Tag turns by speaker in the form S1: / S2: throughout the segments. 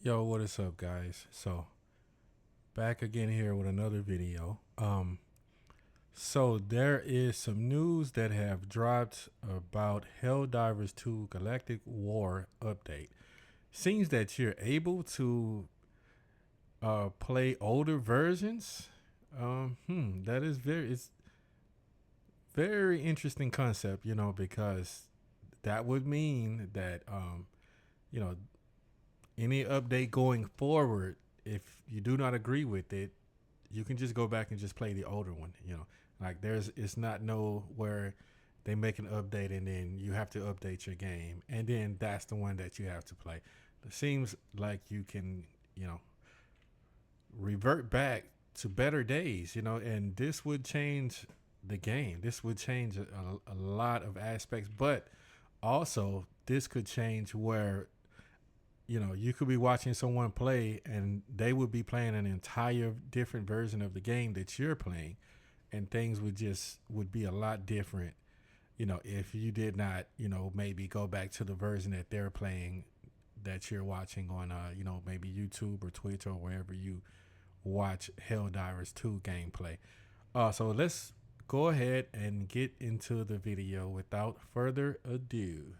S1: Yo, what is up, guys? So back again here with another video. So there is some news that have dropped about Helldivers 2 Galactic War update. Seems that you're able to play older versions. That is it's very interesting concept, because that would mean that you know, any update going forward, if you do not agree with it, you can just go back and just play the older one. Like it's not no where they make an update and then you have to update your game and then that's the one that you have to play. It seems like you can, revert back to better days, and this would change the game. This would change a lot of aspects, but also this could change where you could be watching someone play and they would be playing an entire different version of the game that you're playing, and things would be a lot different, if you did not, maybe go back to the version that they're playing that you're watching on maybe YouTube or Twitch or wherever you watch Helldivers 2 gameplay. So let's go ahead and get into the video without further ado.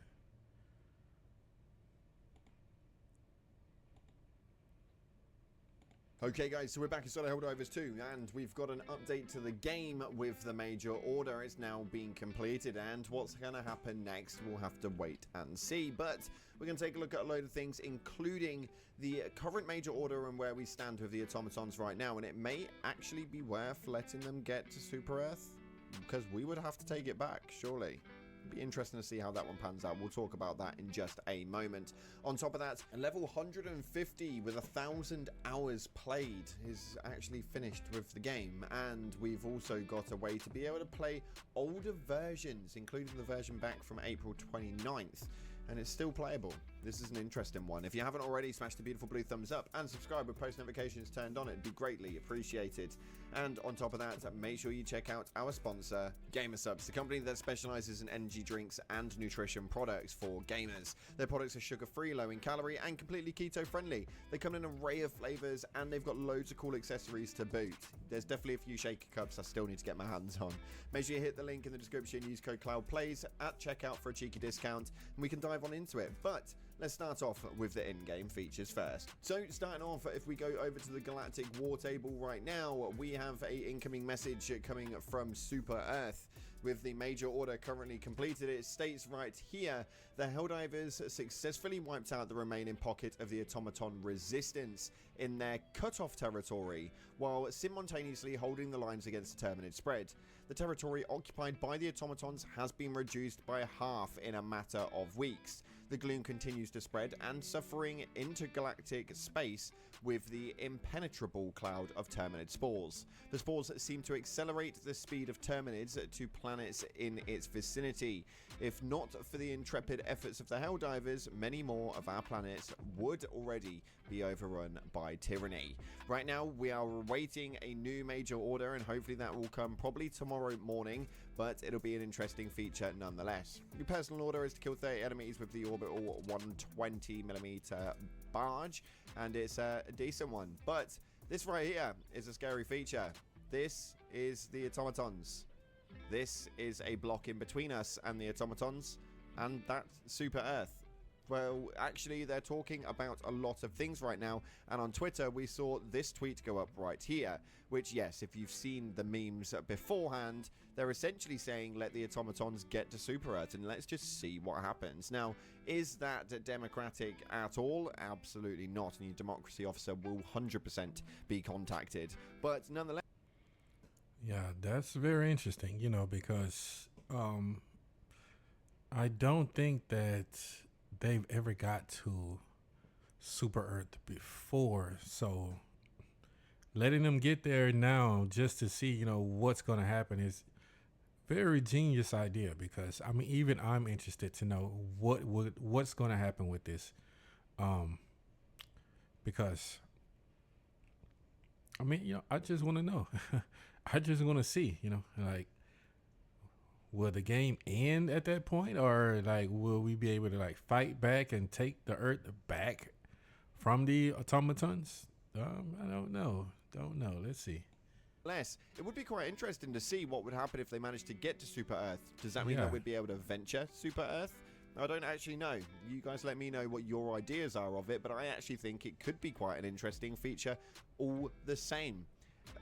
S2: Okay guys, so we're back inside of Helldivers 2 and we've got an update to the game with the major order. It's now being completed and what's going to happen next we'll have to wait and see. But we're going to take a look at a load of things, including the current major order and where we stand with the automatons right now. And it may actually be worth letting them get to Super Earth, because we would have to take it back, surely. Be interesting to see how that one pans out. We'll talk about that in just a moment. On top of that, level 150 with 1,000 hours played is actually finished with the game, and we've also got a way to be able to play older versions, including the version back from April 29th. And it's still playable. This is an interesting one. If you haven't already, smash the beautiful blue thumbs up and subscribe with post notifications turned on. It'd be greatly appreciated. And on top of that, make sure you check out our sponsor, GamerSupps, the company that specializes in energy drinks and nutrition products for gamers. Their products are sugar-free, low in calorie, and completely keto-friendly. They come in an array of flavors, and they've got loads of cool accessories to boot. There's definitely a few shaker cups I still need to get my hands on. Make sure you hit the link in the description, use code CloudPlays at checkout for a cheeky discount, and we can dive on into it. But let's start off with the in-game features first. So starting off, if we go over to the Galactic War table right now, we have a incoming message coming from Super Earth. With the major order currently completed, it states right here, the Helldivers successfully wiped out the remaining pocket of the automaton resistance in their cut-off territory, while simultaneously holding the lines against the Terminid spread. The territory occupied by the automatons has been reduced by half in a matter of weeks. The gloom continues to spread and suffering intergalactic space with the impenetrable cloud of Terminid spores. The spores seem to accelerate the speed of Terminids to planets in its vicinity. If not for the intrepid efforts of the Helldivers, many more of our planets would already be overrun by tyranny. Right now, we are awaiting a new major order, and hopefully that will come probably tomorrow morning, but it'll be an interesting feature nonetheless. Your personal order is to kill 30 enemies with the orbital 120mm barge, and it's a decent one. But this right here is a scary feature. This is the automatons. This is a block in between us and the automatons, and that's Super Earth. Well, actually, they're talking about a lot of things right now, and on Twitter, we saw this tweet go up right here, which, yes, if you've seen the memes beforehand, they're essentially saying, let the automatons get to Super Earth, and let's just see what happens. Now, is that democratic at all? Absolutely not, and your democracy officer will 100% be contacted, but nonetheless...
S1: Yeah, that's very interesting, because I don't think that they've ever got to Super Earth before, so letting them get there now just to see, what's going to happen is very genius idea, because I mean, even I'm interested to know what's going to happen with this, because I mean, I just want to know. I just want to see, like, will the game end at that point, or like will we be able to like fight back and take the Earth back from the automatons? I don't know. Don't know. Let's see.
S2: It would be quite interesting to see what would happen if they managed to get to Super Earth. Does that mean that we'd be able to venture Super Earth? I don't actually know. You guys let me know what your ideas are of it, but I actually think it could be quite an interesting feature all the same.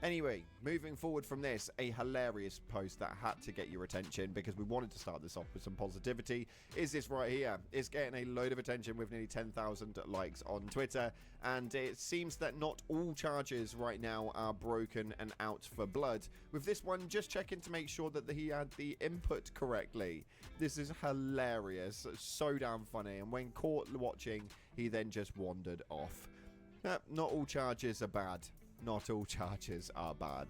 S2: Anyway, moving forward from this, a hilarious post that had to get your attention because we wanted to start this off with some positivity is this right here. It's getting a load of attention with nearly 10,000 likes on Twitter, and it seems that not all charges right now are broken and out for blood. With this one, just checking to make sure that he had the input correctly. This is hilarious, so damn funny, and when caught watching, he then just wandered off. Not all charges are bad. Not all charges are bad.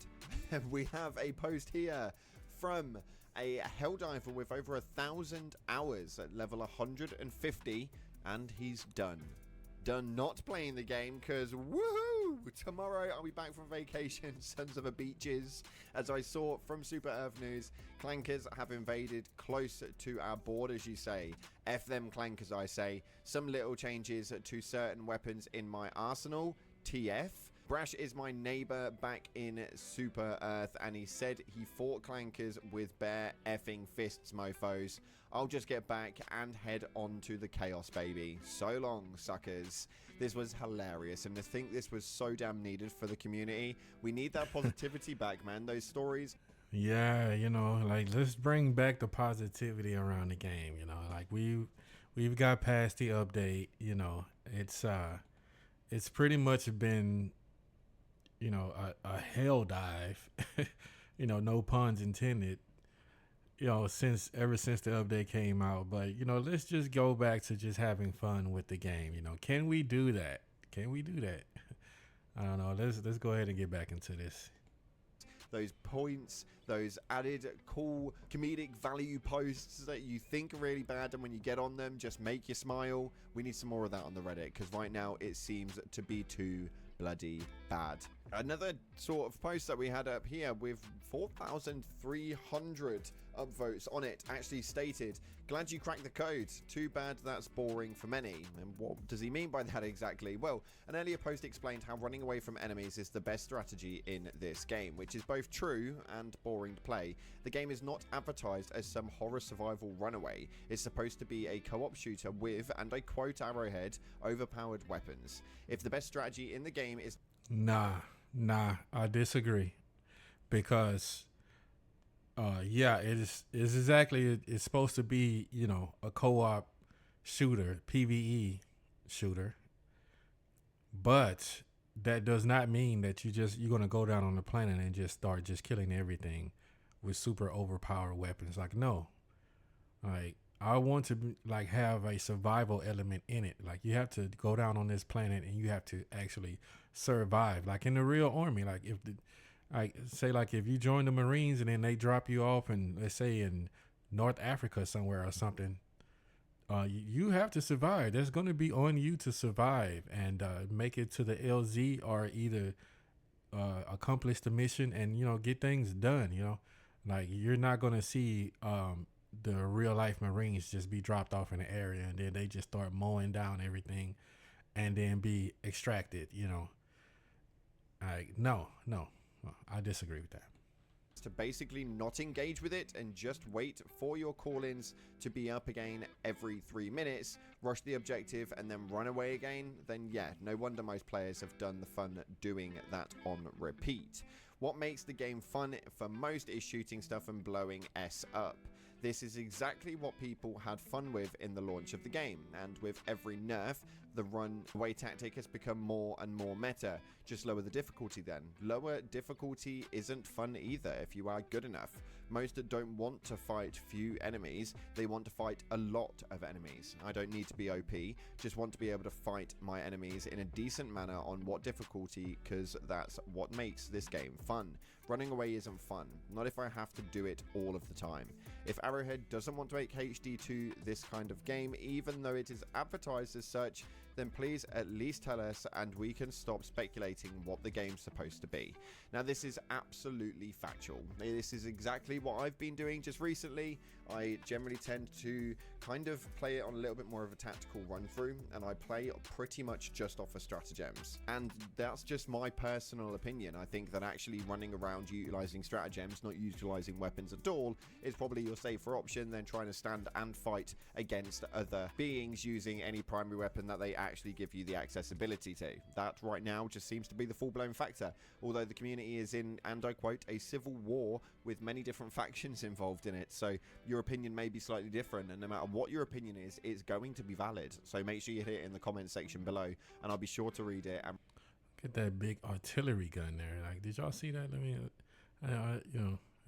S2: We have a post here from a Helldiver with over 1,000 hours at level 150, and he's done not playing the game because woohoo, tomorrow I'll be back from vacation, sons of a beaches. As I saw from Super Earth News, clankers have invaded close to our borders, you say. F them clankers, I say. Some little changes to certain weapons in my arsenal, TF. Brash is my neighbor back in Super Earth, and he said he fought clankers with bare effing fists, mofos. I'll just get back and head on to the chaos, baby. So long, suckers. This was hilarious, and I think this was so damn needed for the community. We need that positivity back, man. Those stories.
S1: Yeah, you know, like let's bring back the positivity around the game. You know, like we've got past the update. You know, it's pretty much been, you know, a hell dive, you know, no puns intended, you know, ever since the update came out. But, you know, let's just go back to just having fun with the game. You know, can we do that? Can we do that? I don't know. Let's go ahead and get back into this.
S2: Those points, those added cool comedic value posts that you think are really bad, and when you get on them, just make you smile. We need some more of that on the Reddit, because right now it seems to be too bloody bad. Another sort of post that we had up here with 4,300 upvotes on it actually stated, glad you cracked the code, too bad that's boring for many. And what does he mean by that exactly? Well, an earlier post explained how running away from enemies is the best strategy in this game, which is both true and boring to play. The game is not advertised as some horror survival runaway. It's supposed to be a co-op shooter with, and I quote Arrowhead, overpowered weapons. If the best strategy in the game is...
S1: Nah, I disagree. Because yeah, it's exactly, it's supposed to be, you know, a co-op shooter, PvE shooter, but that does not mean that you're gonna go down on the planet and just start just killing everything with super overpowered weapons. Like, no, like I want to like have a survival element in it. Like you have to go down on this planet and you have to actually survive, like in the real army. Like if you join the Marines and then they drop you off and let's say in North Africa somewhere or something, you have to survive. That's going to be on you to survive and make it to the LZ or either accomplish the mission and, you know, get things done. You know, like you're not going to see the real life Marines just be dropped off in an area and then they just start mowing down everything and then be extracted. You know, like no, I disagree with that.
S2: To basically not engage with it and just wait for your call-ins to be up again every 3 minutes, rush the objective and then run away again, then yeah, no wonder most players have done the fun doing that on repeat. What makes the game fun for most is shooting stuff and blowing S up. This is exactly what people had fun with in the launch of the game, and with every nerf, the run away tactic has become more and more meta. Just lower the difficulty then. Lower difficulty isn't fun either if you are good enough. Most don't want to fight few enemies, they want to fight a lot of enemies. I don't need to be OP, just want to be able to fight my enemies in a decent manner on what difficulty, because that's what makes this game fun. Running away isn't fun, not if I have to do it all of the time. If Arrowhead doesn't want to make HD2 this kind of game, even though it is advertised as such, then please at least tell us and we can stop speculating what the game's supposed to be. Now, this is absolutely factual. This is exactly what I've been doing just recently. I generally tend to kind of play it on a little bit more of a tactical run through, and I play pretty much just off of stratagems. And that's just my personal opinion. I think that actually running around utilizing stratagems, not utilizing weapons at all, is probably your safer option than trying to stand and fight against other beings using any primary weapon that they actually give you the accessibility to. That right now just seems to be the full-blown factor, although the community is in, and I quote, a civil war with many different factions involved in it. So your opinion may be slightly different, and no matter what your opinion is, it's going to be valid. So make sure you hit it in the comment section below, and I'll be sure to read it. And
S1: Get that big artillery gun there. Like, did y'all see that?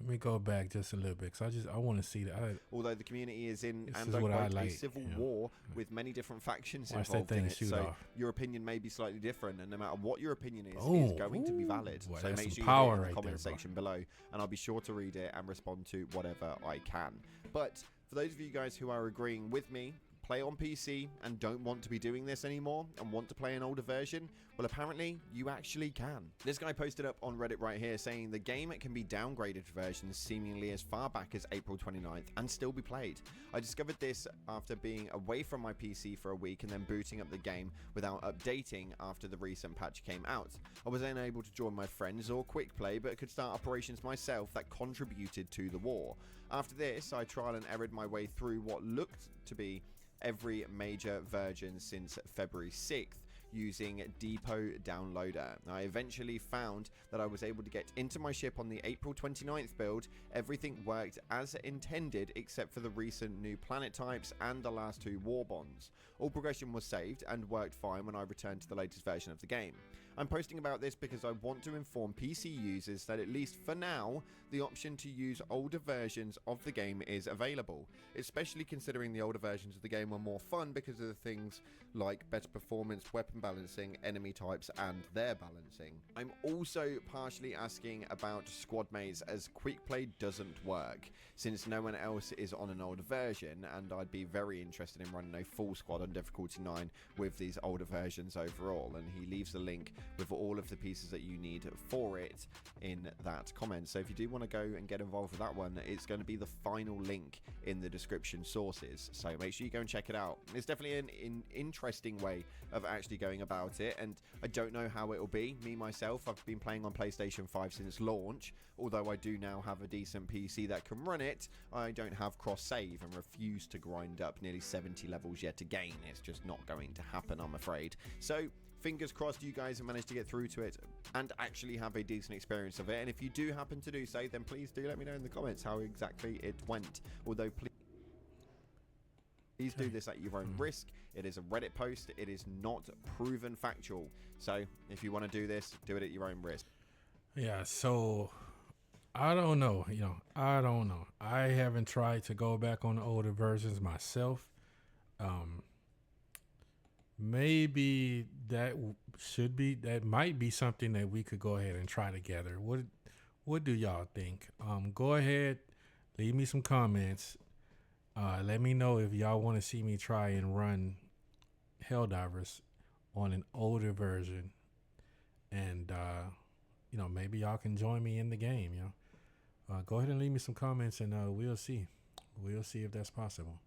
S1: Let me go back just a little bit, because I want to see that.
S2: Although the community is in, and
S1: I
S2: quote,
S1: like,
S2: a civil war with many different factions
S1: Watch
S2: involved
S1: that thing
S2: in it.
S1: shoot
S2: So
S1: off.
S2: your opinion may be slightly different, and no matter what your opinion is,
S1: Oh,
S2: it's going to be valid.
S1: boy,
S2: So
S1: that's
S2: make
S1: some
S2: sure you hit
S1: power
S2: it in the
S1: right
S2: comment
S1: there,
S2: section below, and I'll be sure to read it and respond to whatever I can. But for those of you guys who are agreeing with me, play on PC and don't want to be doing this anymore and want to play an older version, well, apparently you actually can. This guy posted up on Reddit right here saying the game can be downgraded to versions seemingly as far back as April 29th and still be played. I discovered this after being away from my PC for a week and then booting up the game without updating after the recent patch came out. I was unable to join my friends or quick play, but could start operations myself that contributed to the war. After this, I trial and errored my way through what looked to be every major version since February 6th using Depot Downloader. I eventually found that I was able to get into my ship on the April 29th build. Everything worked as intended except for the recent new planet types and the last two war bonds. All progression was saved and worked fine when I returned to the latest version of the game. I'm posting about this because I want to inform PC users that at least for now, the option to use older versions of the game is available, especially considering the older versions of the game were more fun because of the things like better performance, weapon balancing, enemy types, and their balancing. I'm also partially asking about squad mates, as quick play doesn't work since no one else is on an older version, and I'd be very interested in running a full squad on difficulty 9 with these older versions overall. And he leaves a link with all of the pieces that you need for it in that comment. So if you do want to go and get involved with that one, it's going to be the final link in the description sources, so make sure you go and check it out. It's definitely an interesting way of actually going about it, and I don't know how it will be. Me myself, I've been playing on PlayStation 5 since launch. Although I do now have a decent PC that can run it, I don't have cross save and refuse to grind up nearly 70 levels yet again. It's just not going to happen, I'm afraid. So fingers crossed you guys have managed to get through to it and actually have a decent experience of it. And if you do happen to do so, then please do let me know in the comments how exactly it went. Although please do this at your own risk. It is a Reddit post. It is not proven factual. So if you want to do this, do it at your own risk.
S1: Yeah, so I don't know. I don't know. I haven't tried to go back on the older versions myself. Maybe that might be something that we could go ahead and try together. What do y'all think? Go ahead, leave me some comments. Let me know if y'all want to see me try and run Helldivers on an older version, and maybe y'all can join me in the game. Go ahead and leave me some comments, and we'll see if that's possible.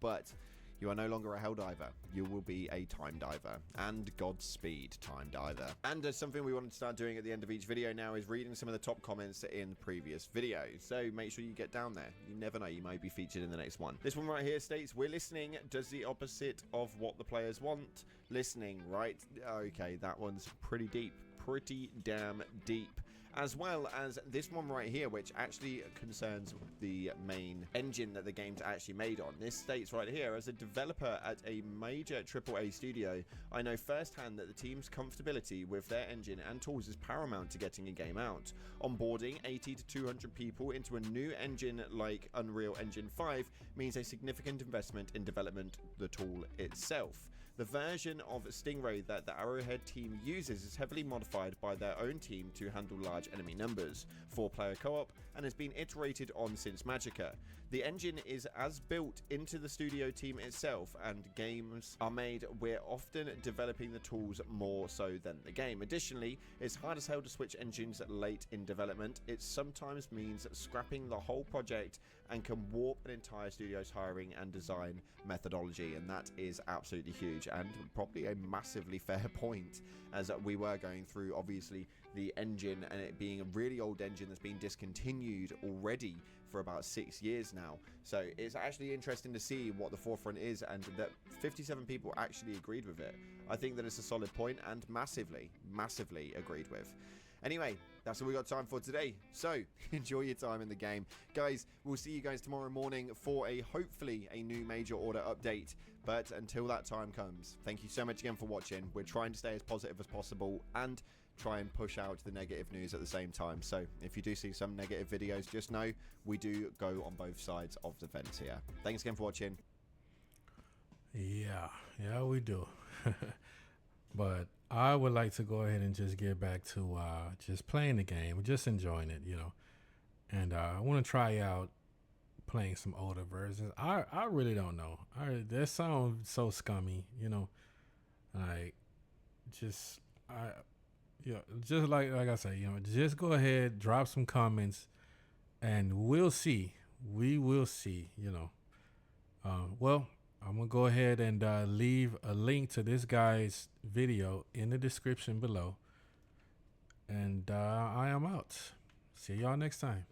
S2: But you are no longer a Helldiver. You will be a Time Diver. And Godspeed, Time Diver. And something we wanted to start doing at the end of each video now is reading some of the top comments in previous videos. So make sure you get down there. You never know, you might be featured in the next one. This one right here states, we're listening, does the opposite of what the players want. Listening, right? Okay, that one's pretty deep. Pretty damn deep. As well as this one right here, which actually concerns the main engine that the game's actually made on. This states right here, as a developer at a major AAA studio, I know firsthand that the team's comfortability with their engine and tools is paramount to getting a game out. Onboarding 80 to 200 people into a new engine like Unreal Engine 5 means a significant investment in development the tool itself. The version of Stingray that the Arrowhead team uses is heavily modified by their own team to handle large enemy numbers, 4-player co-op, and has been iterated on since Magicka. The engine is as built into the studio team itself, and games are made, we're often developing the tools more so than the game. Additionally, it's hard as hell to switch engines late in development. It sometimes means scrapping the whole project and can warp an entire studio's hiring and design methodology, and that is absolutely huge and probably a massively fair point, as we were going through obviously the engine and it being a really old engine that's been discontinued already for about 6 years now. So it's actually interesting to see what the forefront is, and that 57 people actually agreed with it. I think that it's a solid point and massively agreed with. Anyway, that's all we got time for today. So enjoy your time in the game, guys. We'll see you guys tomorrow morning for hopefully a new major order update. But until that time comes, thank you so much again for watching. We're trying to stay as positive as possible and try and push out the negative news at the same time. So if you do see some negative videos, just know we do go on both sides of the fence here. Thanks again for watching.
S1: Yeah, we do. But I would like to go ahead and just get back to just playing the game, just enjoying it, And I want to try out playing some older versions. I really don't know. That sounds so scummy, Like, just like I say, just go ahead, drop some comments, and we'll see. We will see, Well, I'm going to go ahead and leave a link to this guy's video in the description below. And I am out. See y'all next time.